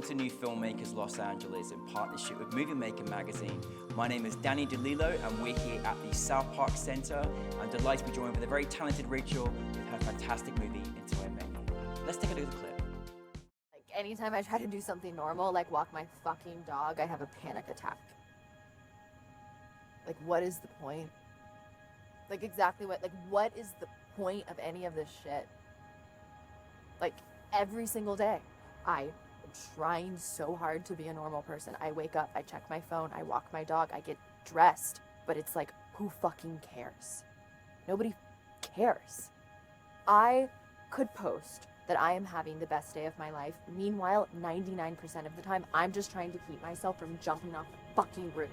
to New Filmmakers Los Angeles in partnership with Movie Maker magazine. My name is Danny DeLillo and we're here at the South Park Center. I'm delighted to be joined with a very talented Rachel with her fantastic movie, Into a Mecca. Let's take a look at the clip. Like anytime I try to do something normal, like walk my fucking dog, I have a panic attack. Like what is the point? Like exactly what is the point of any of this shit? Like every single day, I am trying so hard to be a normal person. I wake up, I check my phone, I walk my dog, I get dressed, but it's like, who fucking cares? Nobody cares. I could post that I am having the best day of my life. Meanwhile, 99% of the time, I'm just trying to keep myself from jumping off the fucking roof.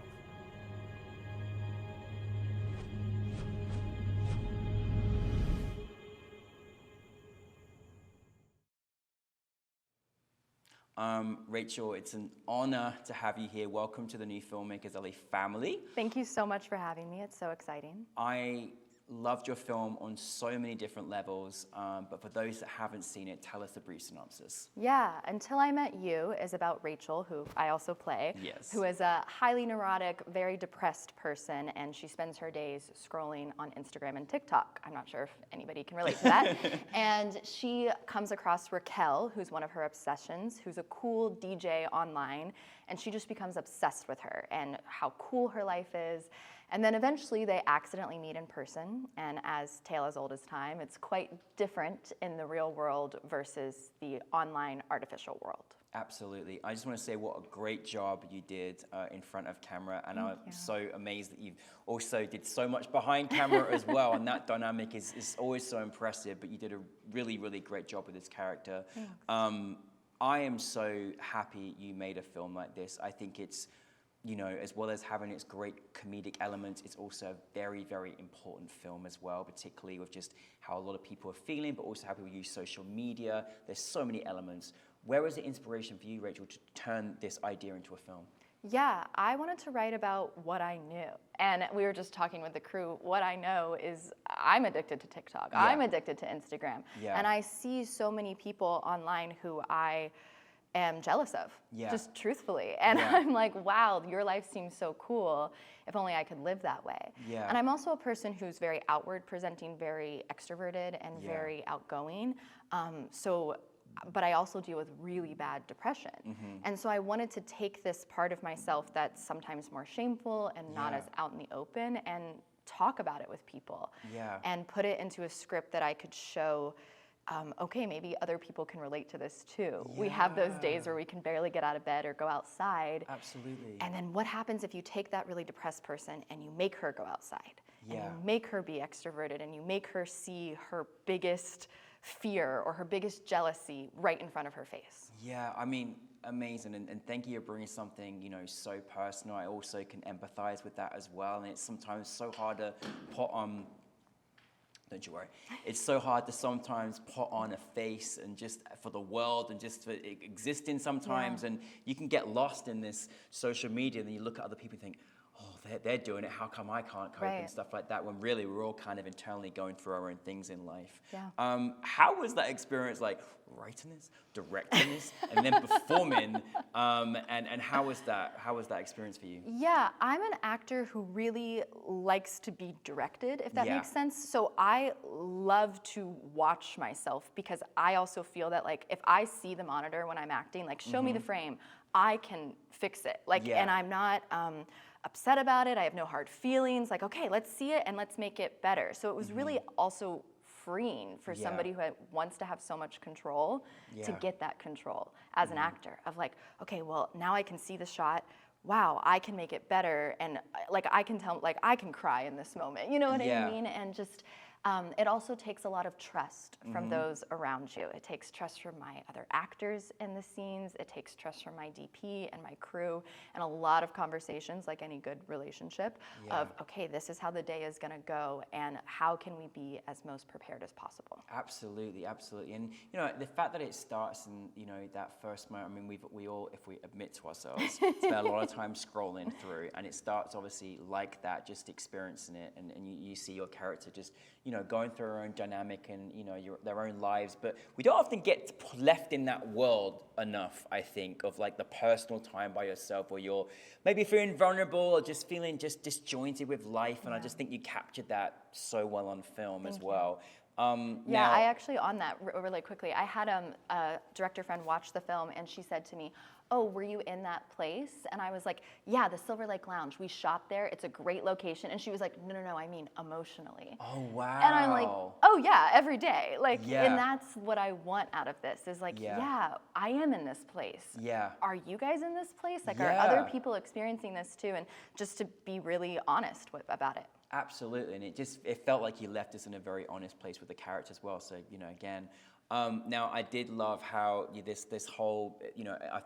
Rachel, it's an honor to have you here. Welcome to the New Filmmakers LA family. Thank you so much for having me. It's so exciting. I loved your film on so many different levels, but for those that haven't seen it, tell us a brief synopsis. Yeah, Until I Met You is about Rachel, who I also play, Yes. who is a highly neurotic, very depressed person, and she spends her days scrolling on Instagram and TikTok. I'm not sure if anybody can relate to that. And she comes across Raquel, who's one of her obsessions, who's a cool DJ online, and she just becomes obsessed with her and how cool her life is. And then eventually they accidentally meet in person, and as tale as old as time, it's quite different in the real world versus the online artificial world. Absolutely. I just want to say what a great job you did in front of camera, and I'm so amazed that you also did so much behind camera as well, and that dynamic is always so impressive, but you did a really, really great job with this character. I am so happy you made a film like this. I think it's, you know, as well as having its great comedic elements, it's also a very, very important film as well, particularly with just how a lot of people are feeling, but also how people use social media. There's so many elements. Where was the inspiration for you, Rachel, to turn this idea into a film? Yeah, I wanted to write about what I knew. And we were just talking with the crew, what I know is I'm addicted to TikTok. Yeah. I'm addicted to Instagram. Yeah. And I see so many people online who I am jealous of, just truthfully. And I'm like, wow, your life seems so cool. If only I could live that way. Yeah. And I'm also a person who's very outward presenting, very extroverted and very outgoing. But I also deal with really bad depression. And so I wanted to take this part of myself that's sometimes more shameful and not as out in the open and talk about it with people. And put it into a script that I could show, okay, maybe other people can relate to this too. We have those days where we can barely get out of bed or go outside. Absolutely. And then what happens if you take that really depressed person and you make her go outside? And you make her be extroverted and you make her see her biggest fear or her biggest jealousy right in front of her face. Yeah, I mean, amazing, and thank you for bringing something, you know, so personal. I also can empathize with that as well, and it's sometimes so hard to put on, don't you worry, it's so hard to sometimes put on a face and just for the world and just for existing sometimes, and you can get lost in this social media, and then you look at other people and think, oh, they're doing it, how come I can't cope and stuff like that, when really we're all kind of internally going through our own things in life. How was that experience like writing this, directing this, and then performing, and how was that experience for you? Yeah, I'm an actor who really likes to be directed, if that makes sense. So I love to watch myself because I also feel that like if I see the monitor when I'm acting, like show me the frame, I can fix it. Like, and I'm not upset about it. I have no hard feelings. Like, okay, let's see it and let's make it better. So it was really also freeing for somebody who wants to have so much control to get that control as an actor of like, okay, well, now I can see the shot. Wow, I can make it better. And like, I can tell, like, I can cry in this moment. You know what I mean? And just, it also takes a lot of trust from those around you. It takes trust from my other actors in the scenes. It takes trust from my DP and my crew, and a lot of conversations, like any good relationship, of, okay, this is how the day is gonna go, and how can we be as most prepared as possible? Absolutely, absolutely. And you know, the fact that it starts in, you know, that first moment, I mean, we all, if we admit to ourselves, spend a lot of time scrolling through, and it starts obviously like that, just experiencing it, and you see your character just, going through our own dynamic and, their own lives. But we don't often get left in that world enough, I think, of like the personal time by yourself where you're maybe feeling vulnerable or just feeling just disjointed with life. And I just think you captured that so well on film as well. Yeah, I actually, on that really quickly, I had a director friend watch the film and she said to me, oh, were you in that place? And I was like, yeah, the Silver Lake Lounge. We shot there. It's a great location. And she was like, no, I mean emotionally. Oh, wow. And I'm like, oh, yeah, every day. Like, Yeah. and that's what I want out of this is like, yeah, I am in this place. Yeah. Are you guys in this place? Like, are Yeah. other people experiencing this too? And just to be really honest about it. Absolutely, and it felt like you left us in a very honest place with the character as well. So again, now I did love how this whole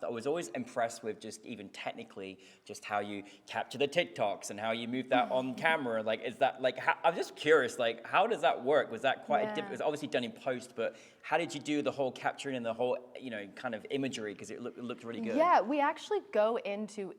I was always impressed with just even technically just how you capture the TikToks and how you move that on camera. Like, is that like I'm just curious, like how does that work? Was that quite difficult? It was obviously done in post, but how did you do the whole capturing and the whole kind of imagery because it looked really good? Yeah, we actually go into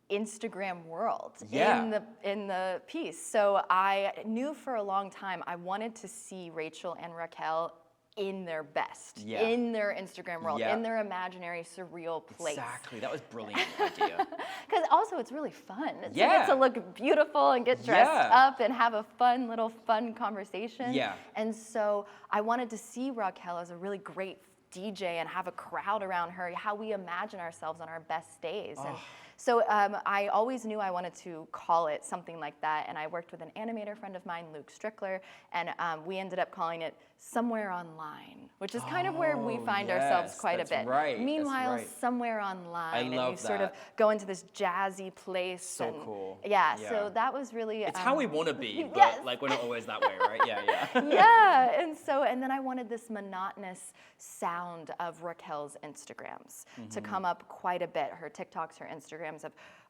Instagram world in the piece. So I knew for a long time I wanted to see Rachel and Raquel in their best, in their Instagram world, in their imaginary surreal place. Exactly, that was a brilliant idea. Because also it's really fun to get to look beautiful and get dressed up and have a fun conversation. Yeah. And so I wanted to see Raquel as a really great DJ and have a crowd around her, how we imagine ourselves on our best days. And so I always knew I wanted to call it something like that, and I worked with an animator friend of mine, Luke Strickler, and we ended up calling it Somewhere Online, which is kind of where we find ourselves quite a bit. Right, Meanwhile, Somewhere Online, I and love you sort of go into this jazzy place. So cool. Yeah, so that was really... It's how we want to be, but like we're not always that way, right? Yeah. Yeah, and then I wanted this monotonous sound of Raquel's Instagrams to come up quite a bit. Her TikToks, her Instagrams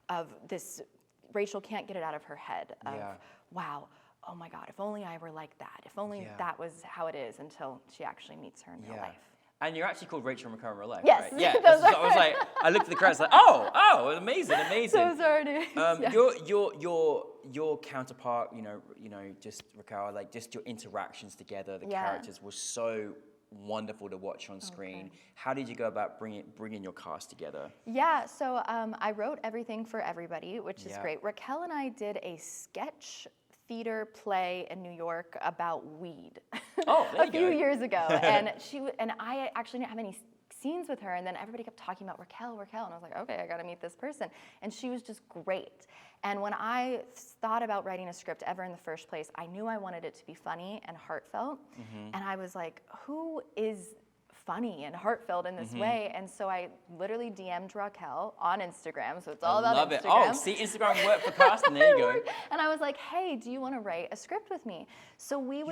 of this, Rachel can't get it out of her head of, wow, oh my God, if only I were like that. If only that was how it is until she actually meets her in real life. And you're actually called Rachel and Raquel in real life, yes. right? Yeah. I was like, I looked at the credits like, oh, amazing. Those are it. Your counterpart, just Raquel, like just your interactions together, the characters were so wonderful to watch on screen. How did you go about bringing your cast together? Yeah, so I wrote everything for everybody, which is great. Raquel and I did a sketch theater play in New York about weed a few years ago, and I actually didn't have any scenes with her, and then everybody kept talking about Raquel, and I was like, okay, I gotta meet this person, and she was just great. And when I thought about writing a script ever in the first place, I knew I wanted it to be funny and heartfelt, and I was like, who is funny and heartfelt in this way? And so I literally DM'd Raquel on Instagram, so it's all about love Instagram. It. Oh, see, Instagram work for casting, there you go. And I was like, hey, do you want to write a script with me? So we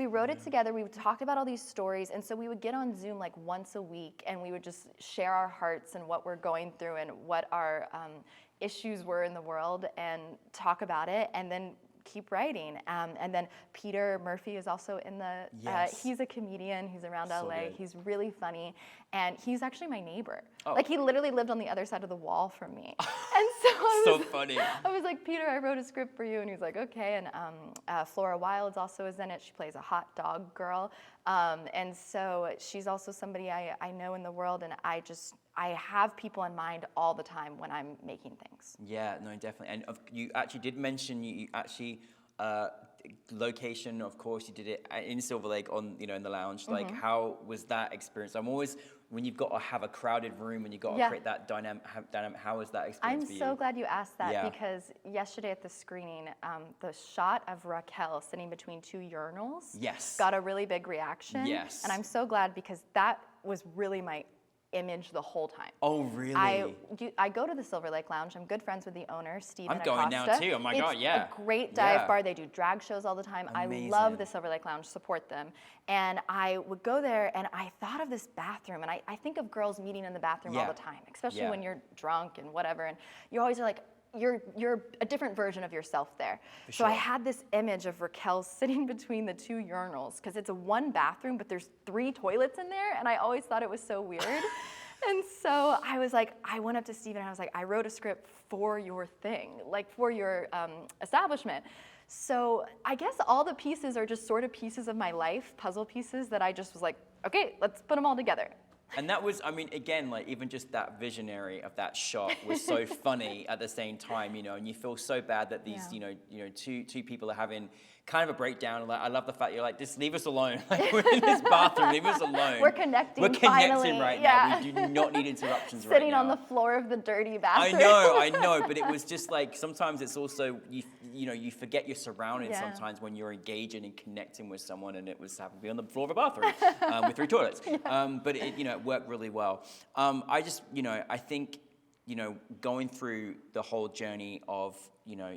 wrote it together, we talked about all these stories, and so we would get on Zoom like once a week, and we would just share our hearts and what we're going through and what our issues were in the world and talk about it, and then keep writing. And then Peter Murphy is also in the, he's a comedian, he's around LA, good. He's really funny, and he's actually my neighbor. Like he literally lived on the other side of the wall from me. And so funny. I was like, Peter, I wrote a script for you, and he's like, okay. And Flora Wilds also is in it. She plays a hot dog girl. And so she's also somebody I know in the world, and I have people in mind all the time when I'm making things. Yeah, no, definitely. And you actually did mention you actually location. Of course, you did it in Silver Lake in the lounge. Like, how was that experience? I'm always when you've got to have a crowded room and you've got to create that dynamic. How was that experience for you? I'm so glad you asked that because yesterday at the screening, the shot of Raquel sitting between two urinals got a really big reaction. Yes. And I'm so glad because that was really my image the whole time. Oh, really? I go to the Silver Lake Lounge. I'm good friends with the owner, Steven I'm going now too. Oh my God, yeah. It's a great dive bar. They do drag shows all the time. Amazing. I love the Silver Lake Lounge, support them. And I would go there and I thought of this bathroom, and I think of girls meeting in the bathroom all the time, especially when you're drunk and whatever, and you always are like, you're a different version of yourself there. So I had this image of Raquel sitting between the two urinals because it's a one bathroom, but there's 3 toilets in there, and I always thought it was so weird. And so I was like, I went up to Steven and I was like, I wrote a script for your thing, like for your establishment. So I guess all the pieces are just sort of pieces of my life, puzzle pieces that I just was like, okay, let's put them all together. And that was, I mean, again, like even just that visionary of that shot was so funny at the same time, you know, and you feel so bad that these, two people are having kind of a breakdown. Like, I love the fact you're like, just leave us alone. Like, we're in this bathroom, leave us alone. We're connecting. We're connecting finally. right now. We do not need interruptions right now. Sitting on the floor of the dirty bathroom. I know, but it was just like sometimes it's also you forget your surroundings sometimes when you're engaging and connecting with someone, and it was happened to be on the floor of a bathroom with 3 toilets. But it worked really well. I think going through the whole journey of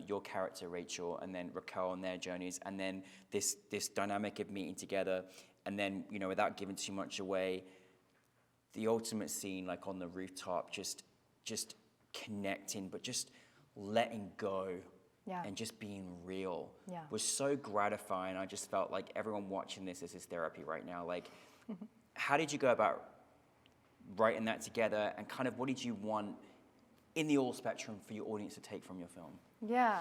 your character Rachel and then Raquel and their journeys, and then this dynamic of meeting together, and then without giving too much away, the ultimate scene like on the rooftop, just connecting, but just letting go. And just being real was so gratifying. I just felt like everyone watching this is therapy right now. Like, how did you go about writing that together, and kind of what did you want in the all spectrum for your audience to take from your film? Yeah,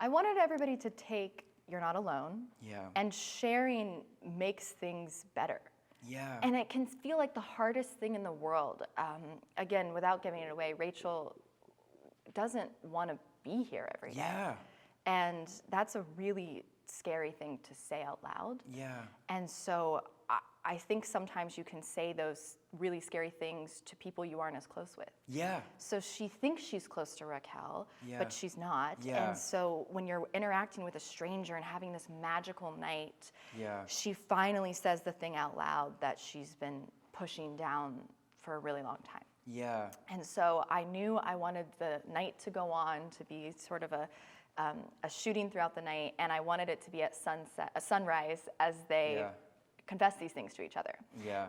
I wanted everybody to take "You're Not Alone." And sharing makes things better. And it can feel like the hardest thing in the world. Again, without giving it away, Rachel doesn't want to be here every day. And that's a really scary thing to say out loud. And so I think sometimes you can say those really scary things to people you aren't as close with. So she thinks she's close to Raquel, but she's not. And so when you're interacting with a stranger and having this magical night, she finally says the thing out loud that she's been pushing down for a really long time. And so I knew I wanted the night to go on, to be sort of a shooting throughout the night, and I wanted it to be at sunrise as they confess these things to each other.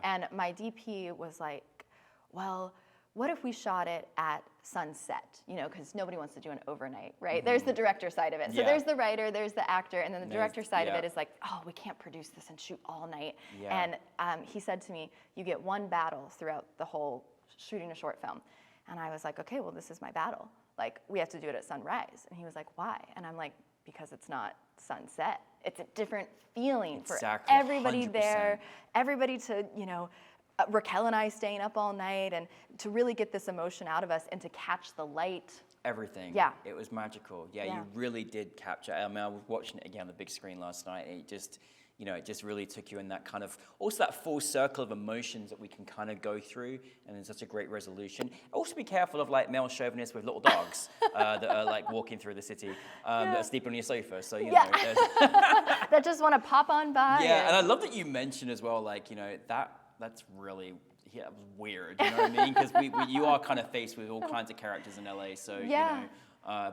And my DP was like, well, what if we shot it at sunset? Because nobody wants to do an overnight, right? There's the director side of it. So there's the writer, there's the actor, and then the director side of it is like, oh, we can't produce this and shoot all night. And he said to me, you get one battle throughout the whole shooting a short film. And I was like, okay, well, this is my battle. Like, we have to do it at sunrise. And he was like, why? And I'm like, because it's not sunset. It's a different feeling for everybody 100%. there, everybody to, Raquel and I staying up all night, and to really get this emotion out of us and to catch the light. Everything. It was magical. You really did capture. I mean, I was watching it again on the big screen last night, and it just really took you in that kind of, also that full circle of emotions that we can kind of go through, and it's such a great resolution. Also be careful of like male chauvinists with little dogs that are like walking through the city, that are sleeping on your sofa, so you know. That just want to pop on by. And I love that you mentioned as well, like, that's really, that was weird, you know what I mean? Because you are kind of faced with all kinds of characters in LA, so, I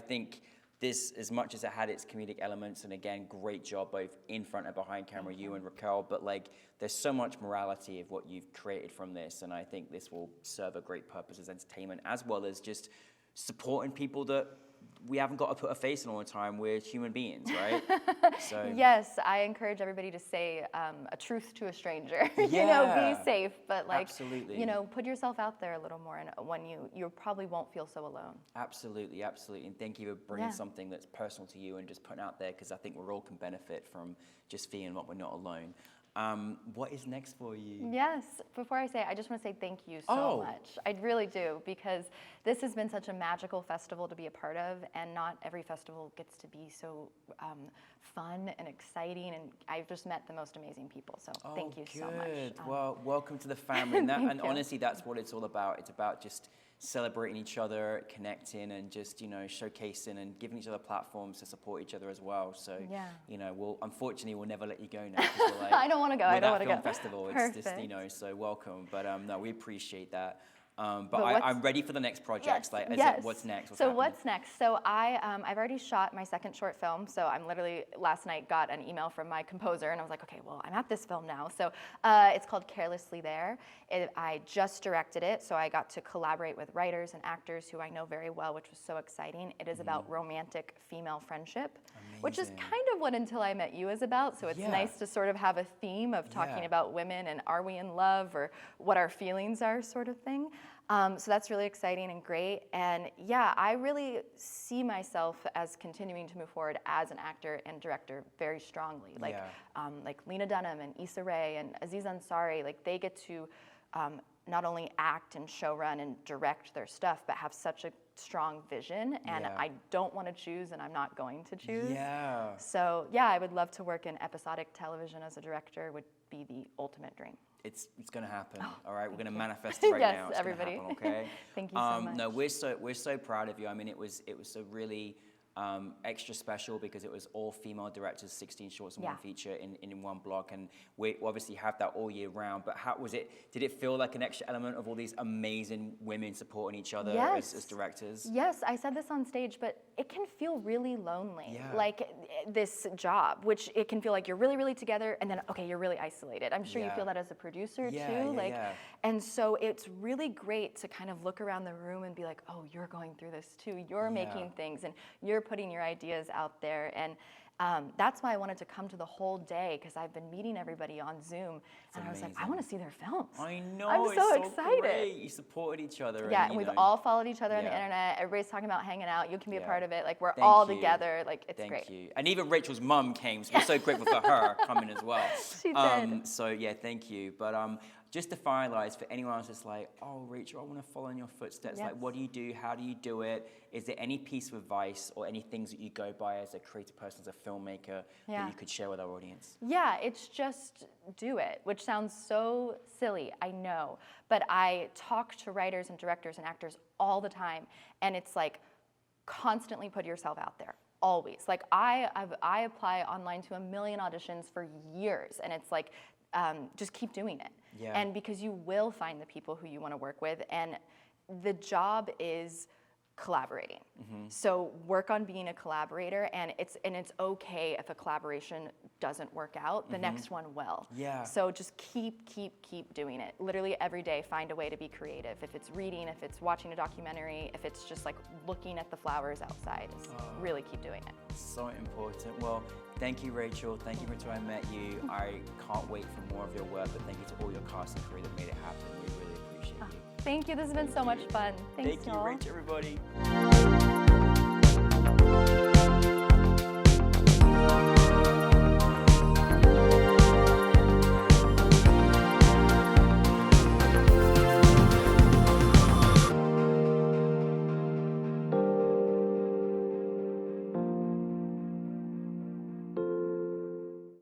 think this, as much as it had its comedic elements, and again, great job both in front and behind camera, you and Raquel, but like, there's so much morality of what you've created from this, and I think this will serve a great purpose as entertainment, as well as just supporting people that we haven't got to put a face on all the time. We're human beings, right? So yes, I encourage everybody to say a truth to a stranger. Be safe, but like, absolutely. Put yourself out there a little more, and when you probably won't feel so alone. Absolutely, and thank you for bringing something that's personal to you and just putting out there, because I think we all can benefit from just feeling like we're not alone. What is next for you? Yes, before I say it, I just want to say thank you so much. I really do, because this has been such a magical festival to be a part of, and not every festival gets to be so fun and exciting, and I've just met the most amazing people, so thank you so much. Well, welcome to the family, and honestly, that's what it's all about. It's about just celebrating each other, connecting, and just showcasing and giving each other platforms to support each other as well. So unfortunately we'll never let you go now. We're like, I don't want to go. I don't want to go. Festival. It's just so welcome. But no, we appreciate that. But I'm ready for the next projects. Like, what's next? What's next? So I've already shot my second short film. So I'm literally, last night, got an email from my composer, and I was like, okay, well, I'm at this film now. So it's called Carelessly There. I just directed it, so I got to collaborate with writers and actors who I know very well, which was so exciting. It is about romantic female friendship, which is kind of what Until I Met You is about. So it's nice to sort of have a theme of talking about women and are we in love or what our feelings are, sort of thing. So that's really exciting and great. And yeah, I really see myself as continuing to move forward as an actor and director very strongly. Like Lena Dunham and Issa Rae and Aziz Ansari, like they get to not only act and showrun and direct their stuff, but have such a strong vision. And I don't want to choose, and I'm not going to choose. Yeah. So yeah, I would love to work in episodic television as a director. Would be the ultimate dream. It's going to happen. All right, we're going to manifest it right now. It's everybody. Gonna happen, okay? Thank you so much. No, we're so proud of you. I mean, it was a really extra special because it was all female directors, 16 shorts and one feature in one block, and we obviously have that all year round. But how was it? Did it feel like an extra element of all these amazing women supporting each other as directors? Yes, I said this on stage, but it can feel really lonely. Yeah. Like this job, which it can feel like you're really, really together, and then okay, you're really isolated. I'm sure you feel that as a producer too. And so it's really great to kind of look around the room and be like, oh, you're going through this too. You're making things, and you're putting your ideas out there. And that's why I wanted to come to the whole day, because I've been meeting everybody on Zoom, and I was like, I want to see their films. I know, I'm so excited. Great. You supported each other. Yeah, and we've all followed each other on the internet. Everybody's talking about hanging out. You can be a part of it. Like, we're Thank all you. together. Like, it's Thank great. you. And even Rachel's mum came, so we're so grateful for her coming as well. She did. So yeah, thank you. But just to finalize, for anyone else that's like, oh, Rachel, I want to follow in your footsteps. Like, what do you do? How do you do it? Is there any piece of advice or any things that you go by as a creative person, as a filmmaker, that you could share with our audience? Yeah, it's just do it, which sounds so silly, I know. But I talk to writers and directors and actors all the time, and it's like, constantly put yourself out there. Always. Like, I apply online to 1 million auditions for years, and it's like, just keep doing it. Yeah. And because you will find the people who you want to work with, and the job is collaborating. So work on being a collaborator, and it's okay if a collaboration doesn't work out, the next one will. Yeah. So just keep doing it. Literally every day, find a way to be creative. If it's reading, if it's watching a documentary, if it's just like looking at the flowers outside, really keep doing it. So important. Well, thank you, Rachel. Thank you for Until I Met You. I can't wait for more of your work, but thank you to all your cast and crew that made it happen. We really appreciate you. Thank you. This has been so much fun. Thanks, Thank you, y'all. Rachel, everybody.